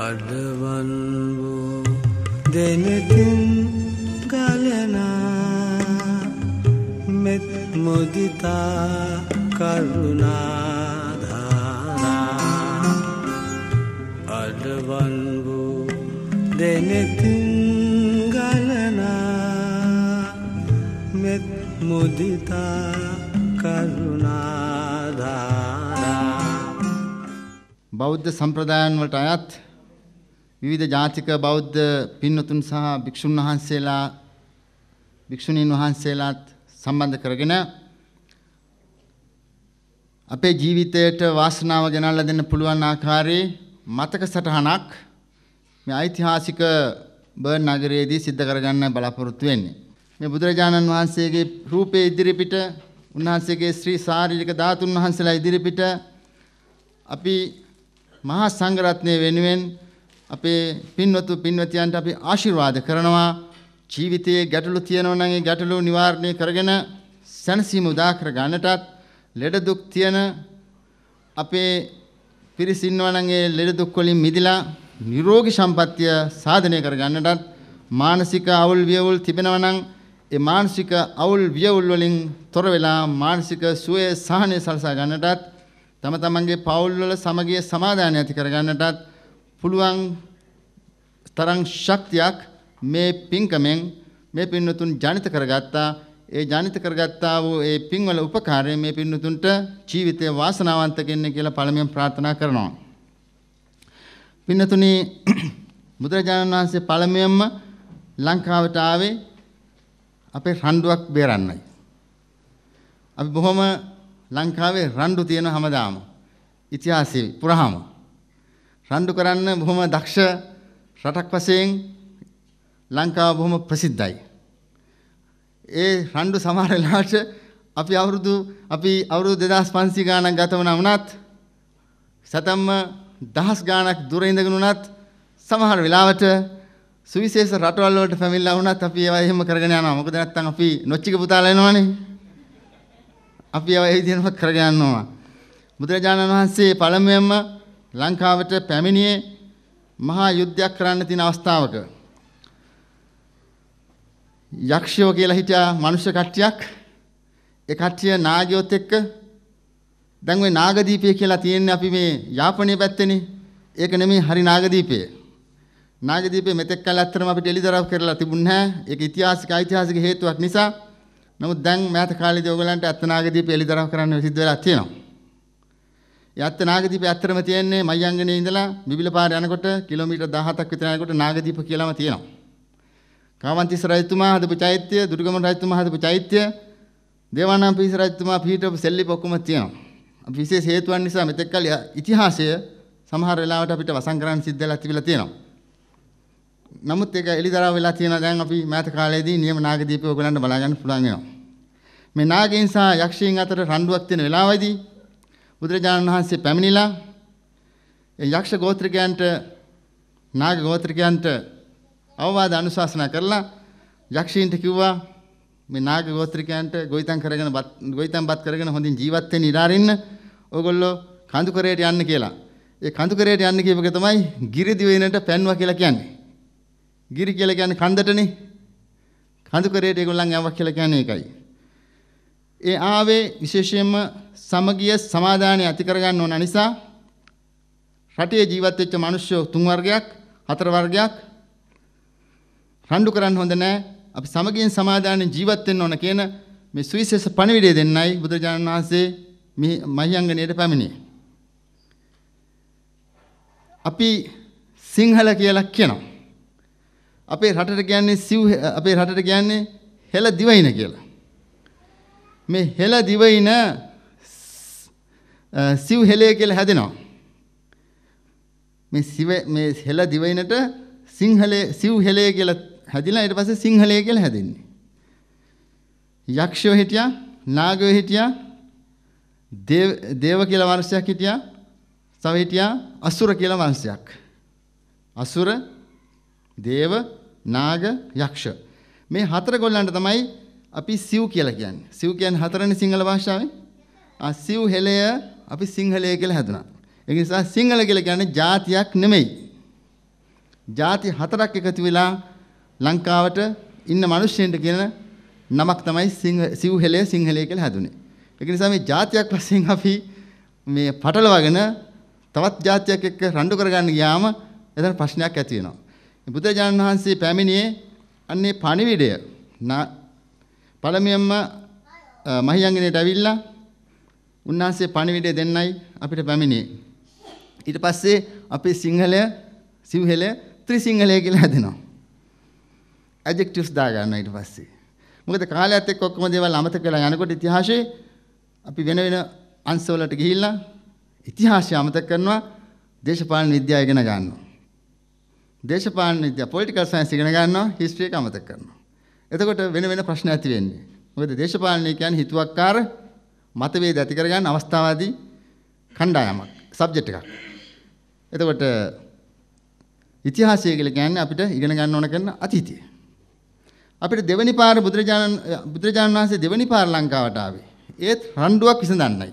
අඩවන් වූ දෙනකින් ගලනා මෙත් මුදිතා කරුණාධාරා අඩවන් වූ දෙනකින් ගලනා මෙත් මුදිතා කරුණාධාරා. බෞද්ධ සම්ප්‍රදායන් වලට අයත් විවිධ ජාතික බෞද්ධ පින්වතුන් සහ භික්ෂුන් වහන්සේලා භික්ෂුණීන් වහන්සේලාත් සම්බන්ධ කරගෙන අපේ ජීවිතයට වාසනාව ගෙනල්ලා දෙන්න පුළුවන් ආකාරයේ මතක සටහනක් මේ ඓතිහාසික බර්න් නගරයේදී සිද්ධ කරගන්න බලාපොරොත්තු වෙන්නේ. මේ බුදුරජාණන් වහන්සේගේ රූපේ ඉදිරිපිට උන්වහන්සේගේ ශ්‍රී ශාරීරික ධාතුන් වහන්සේලා ඉදිරිපිට අපි මහා සංඝරත්නය වෙනුවෙන් අපේ පින්වතු පින්වතියන්ට අපි ආශිර්වාද කරනවා. ජීවිතයේ ගැටලු තියෙනවා නම් ඒ ගැටලු නිවාරණය කරගෙන සැනසීම උදා කර ගන්නටත්, ලෙඩ දුක් තියෙන අපේ පිරිස ඉන්නවා නම් ඒ ලෙඩ දුක් වලින් මිදලා නිරෝගී සම්පත්තිය සාධනය කර ගන්නටත්, මානසික අවුල් වියවුල් තිබෙනවා නම් ඒ මානසික අවුල් වියවුල් වලින් තොර වෙලා මානසික සුවය සහනය සලසා ගන්නටත්, තම තමන්ගේ පවුල් වල සමගිය සමාදානය ඇති කර ගන්නටත් පුළුවන් තරම් ශක්තියක් මේ පින්කමෙන් මේ පින්වතුන් ජනිත කරගත්තා. ඒ ජනිත කරගත්තා වූ ඒ පින්වල උපකාරයෙන් මේ පින්වතුන්ට ජීවිතේ වාසනාවන්ත කෙන්නේ කියලා පළමුවෙන් ප්‍රාර්ථනා කරනවා. පින්වතුනි, බුදුරජාණන් වහන්සේ පළමුවෙන්ම ලංකාවට ආවේ අපේ රණ්ඩුවක් බේරන්නයි. අපි බොහොම ලංකාවේ රණ්ඩු තියෙන හැමදාම ඉතිහාසයේ පුරාම රණ්ඩු කරන්න බොහොම දක්ෂ රටක් වශයෙන් ලංකාව බොහොම ප්‍රසිද්ධයි. ඒ රණ්ඩු සමහර වෙලාවට අපි අවුරුදු 2500 ගාණක් ගත වුණත් සතම්ම දහස් ගාණක් දුර ඉඳගෙන උනත් සමහර වෙලාවට සුවිශේෂ රටවල් වලට පැමිණලා වුණත් අපි ඒවා එහෙම කරගෙන යනවා. මොකද නැත්තම් අපි නොච්චික පුතාලා එනවනේ. අපි ඒවා ඒ විදිහටම කරගෙන යනවා. බුදුරජාණන් වහන්සේ පළමුවෙන්ම ලංකාවට පැමිණියේ මහා යුද්ධයක් කරන්න තියෙන අවස්ථාවක. යක්ෂයෝ කියලා හිටියා මනුෂ්‍ය කට්ටියක්. ඒ කට්ටිය නාගයොත් එක්ක දැන් ওই නාගදීපය කියලා තියෙන්නේ අපි මේ යාපනයේ පැත්තේනේ. ඒක නෙමෙයි හරි නාගදීපය. නාගදීපේ මෙතෙක් කල ඇත්තටම අපිට එළිදරව් කරලා තිබුණ නැහැ. ඒක ඓතිහාසික හේතුවක් නිසා. නමුත් දැන් මෑත කාලේදී ඔයගලන්ට ඇත්ත නාගදීපේ එළිදරව් කරන්න සිද්ධ වෙලා තියෙනවා. ඒ ඇත්ත නාගදීපේ ඇත්තටම තියෙන්නේ මයංගනේ ඉඳලා බිබිල පාර යනකොට කිලෝමීටර් 17ක් විතර යනකොට නාගදීප කියලාම තියෙනවා. කාවන්තිස්ස රජතුමා හදපු චෛත්‍ය, දුර්ගම රජතුමා හදපු චෛත්‍ය, දේවානම්පියතිස්ස රජතුමා පිහිටපු සෙල්ලිප ඔක්කොම තියෙනවා. අපි විශේෂ හේතුන් නිසා මෙතෙක් කල ඉතිහාසය සමහර වෙලාවට අපිට වසන් කරන්න සිද්ධ වෙලා තිබිලා තියෙනවා. නමුත් ඒක එළිදරව් වෙලා තියෙනවා. දැන් අපි මෑත කාලේදී නියම නාගදීපය ඔයගලන්ට බලා ගන්න පුළුවන් වෙනවා. මේ නාගයන් සහ යක්ෂයන් අතර රණ්ඩුවක් තියෙන වෙලාවේදී බුදුරජාණන් වහන්සේ පැමිණිලා ඒ යක්ෂ ගෝත්‍රිකයන්ට නාග ගෝත්‍රිකයන්ට අවවාද අනුශාසනා කරලා යක්ෂයින්ට කිව්වා මේ නාග ගෝත්‍රිකයන්ට ගොවිතැන්පත් කරගෙන හොඳින් ජීවත් වෙන්න ඉඩ අරින්න ඕගොල්ලෝ කඳුකරයට යන්න කියලා. ඒ කඳුකරයට යන්න කියපක තමයි ගිරි දිවයිනට පැන්වා කියලා කියන්නේ. ගිරි කියලා කියන්නේ කන්දටනේ. කඳුකරයට ඒගොල්ලන් යවුවා කියලා කියන්නේ ඒකයි. ඒ ආවේ විශේෂයෙන්ම සමගිය සමාදානය ඇති කරගන්න ඕන නිසා රටේ ජීවත් වෙච්ච මිනිස්සු 3 වර්ගයක් 4 වර්ගයක් රණ්ඩු කරන්න හොඳ නැහැ. අපි සමගියෙන් සමාදානයෙන් ජීවත් වෙන්න ඕන කියන මේ සුවිශේෂ පණිවිඩය දෙන්නයි බුදුරජාණන් වහන්සේ මේ මහියංගනයට පැමිණියේ. අපි සිංහල කියලා කියනවා. අපේ රටට කියන්නේ හෙළ දිවයින කියලා. මේ හෙළ දිවයින සිව් හෙළය කියලා හැදෙනවා. මේ හෙළ දිවයිනට සිව් හෙළය කියලා හැදිලා ඊට පස්සේ සිංහලය කියලා හැදෙන්නේ. යක්ෂයෝ හිටියා, නාගයෝ හිටියා, දේව කියලා වංශයක් හිටියා, තව හිටියා අසුර කියලා වංශයක්. අසුර, දේව, නාග, යක්ෂ. මේ හතර ගොල්ලන්ට තමයි අපි සිව් කියලා කියන්නේ. සිව් කියන්නේ හතරනේ සිංහල භාෂාවේ. සිව් හෙළය අපි සිංහලය කියලා හැදුනා. ඒ නිසා සිංහල කියලා කියන්නේ ජාතියක් නෙමෙයි. ಜಾති 4ක් එකතු වෙලා ලංකාවට ඉන්න මිනිස්සුන්ට කියන නමක් තමයි සිව්හෙලය සිංහලය කියලා හැදුනේ. ඒක නිසා මේ ජාතියක් වශයෙන් අපි මේ පටලවාගෙන තවත් ජාතියක් එක්ක රණ්ඩු කරගන්න ගියාම එතන ප්‍රශ්නයක් ඇති වෙනවා. බුදුරජාණන් වහන්සේ පැමිණියේ අන්නේ පණිවිඩය පළමුවෙන්ම මහියංගනේට ඇවිල්ලා උන්වහන්සේ පණිවිඩය දෙන්නයි අපිට පැමිණියේ. ඊට පස්සේ අපේ සිංහලය සිව්හෙලය ත්‍රිසිංහලය කියලා හැදෙනවා. ඇඩ්ජෙක්ටිව්ස් දා ගන්නවා ඊට පස්සේ. මොකද කාලයත් එක්ක ඔක්කොම දේවල් අමතක වෙලා යනකොට ඉතිහාසයේ අපි වෙන වෙන අංශවලට ගිහිල්ලා ඉතිහාසය අමතක කරනවා දේශපාලන විද්‍යාව ඉගෙන ගන්නවා. දේශපාලන විද්‍යාව පොලිටිකල් සයන්ස් ඉගෙන ගන්නවා හිස්ටරි එක අමතක කරනවා. එතකොට වෙන වෙන ප්‍රශ්න ඇති වෙන්නේ. මොකද දේශපාලනය කියන්නේ හිතුවක්කාර මතවේද ඇති කරගන්න අවස්ථාවාදී කණ්ඩායමක් සබ්ජෙක්ට් එකක්. එතකොට ඉතිහාසය කියලා කියන්නේ අපිට ඉගෙන ගන්න ඕන කරන අතීතය. අපිට දෙවනි පාර බුදුරජාණන් වහන්සේ දෙවනි පාර ලංකාවට ආවේ. ඒත් රණ්ඩුවක් විසඳන්නයි.